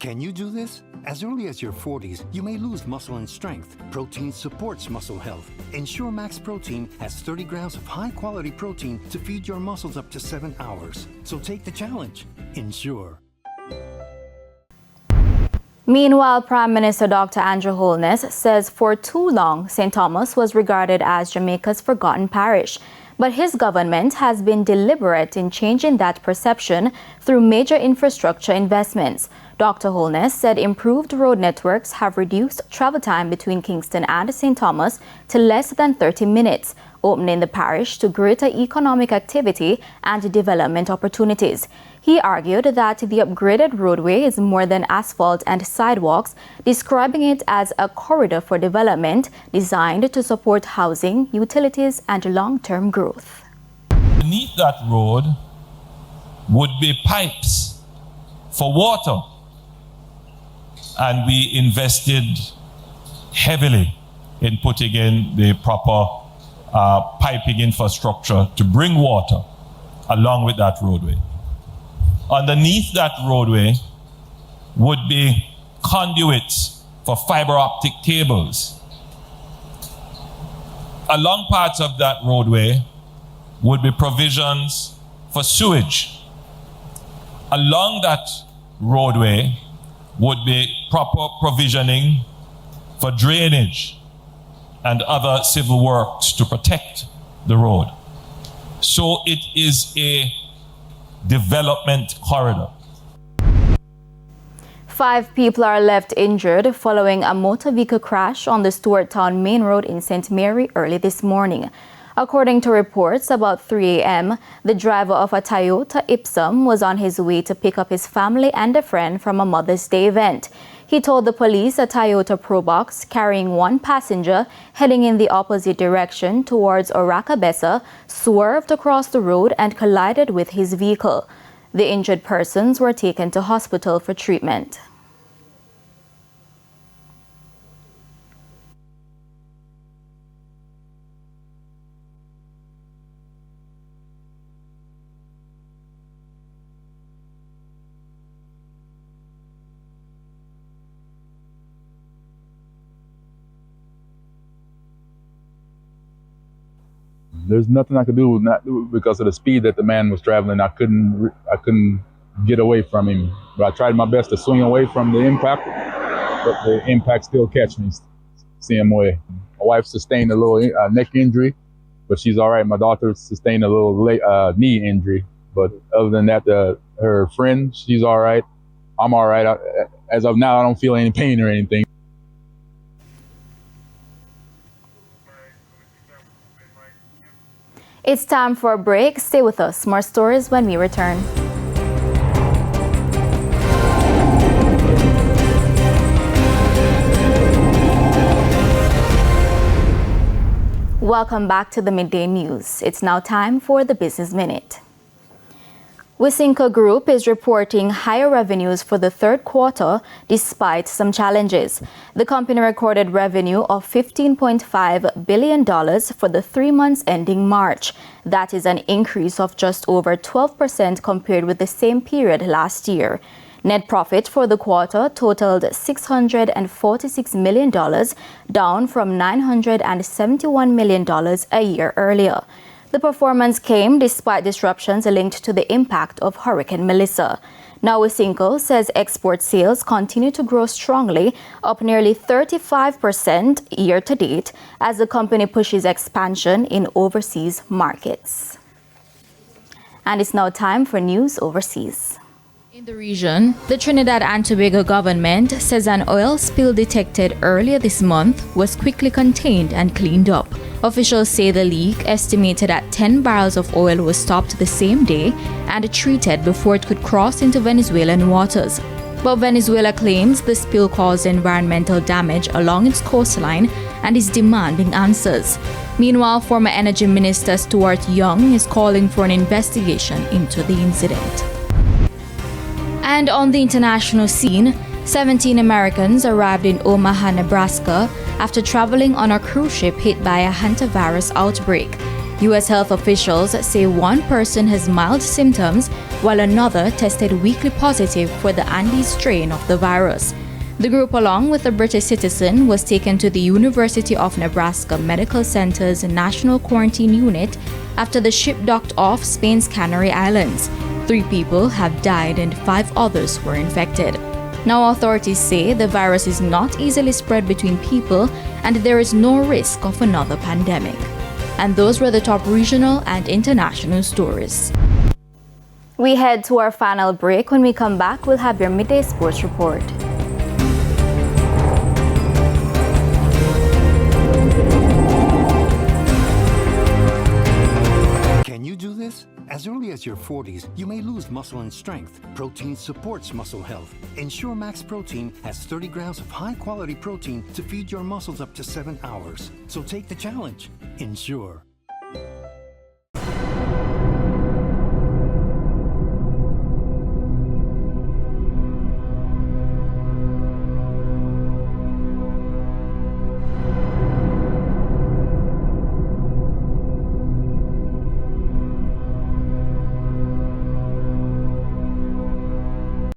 Can you do this? As early as your 40s, you may lose muscle and strength. Protein supports muscle health. Ensure Max Protein has 30 grams of high-quality protein to feed your muscles up to 7 hours. So take the challenge. Ensure. Meanwhile, Prime Minister Dr. Andrew Holness says for too long, St. Thomas was regarded as Jamaica's forgotten parish. But his government has been deliberate in changing that perception through major infrastructure investments. Dr. Holness said improved road networks have reduced travel time between Kingston and St. Thomas to less than 30 minutes, opening the parish to greater economic activity and development opportunities. He argued that the upgraded roadway is more than asphalt and sidewalks, describing it as a corridor for development designed to support housing, utilities, and long-term growth. Beneath that road would be pipes for water, and we invested heavily in putting in the proper piping infrastructure to bring water along with that roadway. Underneath that roadway would be conduits for fiber optic cables. Along parts of that roadway would be provisions for sewage. Along that roadway would be proper provisioning for drainage and other civil works to protect the road. So it is a development corridor. 5 people are left injured following a motor vehicle crash on the Stewarttown Main Road in St. Mary early this morning. According to reports, about 3 a.m., the driver of a Toyota Ipsum was on his way to pick up his family and a friend from a Mother's Day event. He told the police a Toyota Probox carrying 1 passenger heading in the opposite direction towards Orakabessa swerved across the road and collided with his vehicle. The injured persons were taken to hospital for treatment. There's nothing I could do because of the speed that the man was traveling. I couldn't get away from him. But I tried my best to swing away from the impact, but the impact still catch me, same way. My wife sustained a little neck injury, but she's all right. My daughter sustained a little knee injury, but other than that, her friend, she's all right. I'm all right. As of now, I don't feel any pain or anything. It's time for a break. Stay with us. More stories when we return. Welcome back to the Midday News. It's now time for the Business Minute. Wisynco Group is reporting higher revenues for the third quarter despite some challenges. The company recorded revenue of $15.5 billion for the 3 months ending March. That is an increase of just over 12% compared with the same period last year. Net profit for the quarter totaled $646 million, down from $971 million a year earlier. The performance came despite disruptions linked to the impact of Hurricane Melissa. Now, Wisynco says export sales continue to grow strongly, up nearly 35% year to date, as the company pushes expansion in overseas markets. And it's now time for news overseas. In the region, the Trinidad and Tobago government says an oil spill detected earlier this month was quickly contained and cleaned up. Officials say the leak, estimated at 10 barrels of oil, was stopped the same day and treated before it could cross into Venezuelan waters. But Venezuela claims the spill caused environmental damage along its coastline and is demanding answers. Meanwhile, former Energy Minister Stuart Young is calling for an investigation into the incident. And on the international scene, 17 Americans arrived in Omaha, Nebraska after traveling on a cruise ship hit by a hantavirus outbreak. U.S. health officials say one person has mild symptoms while another tested weakly positive for the Andes strain of the virus. The group, along with a British citizen, was taken to the University of Nebraska Medical Center's National Quarantine Unit after the ship docked off Spain's Canary Islands. 3 people have died and 5 others were infected. Now authorities say the virus is not easily spread between people and there is no risk of another pandemic. And those were the top regional and international stories. We head to our final break. When we come back, we'll have your midday sports report. Can you do this? As early as your 40s, you may lose muscle and strength. Protein supports muscle health. Ensure Max Protein has 30 grams of high-quality protein to feed your muscles up to 7 hours. So take the challenge. Ensure.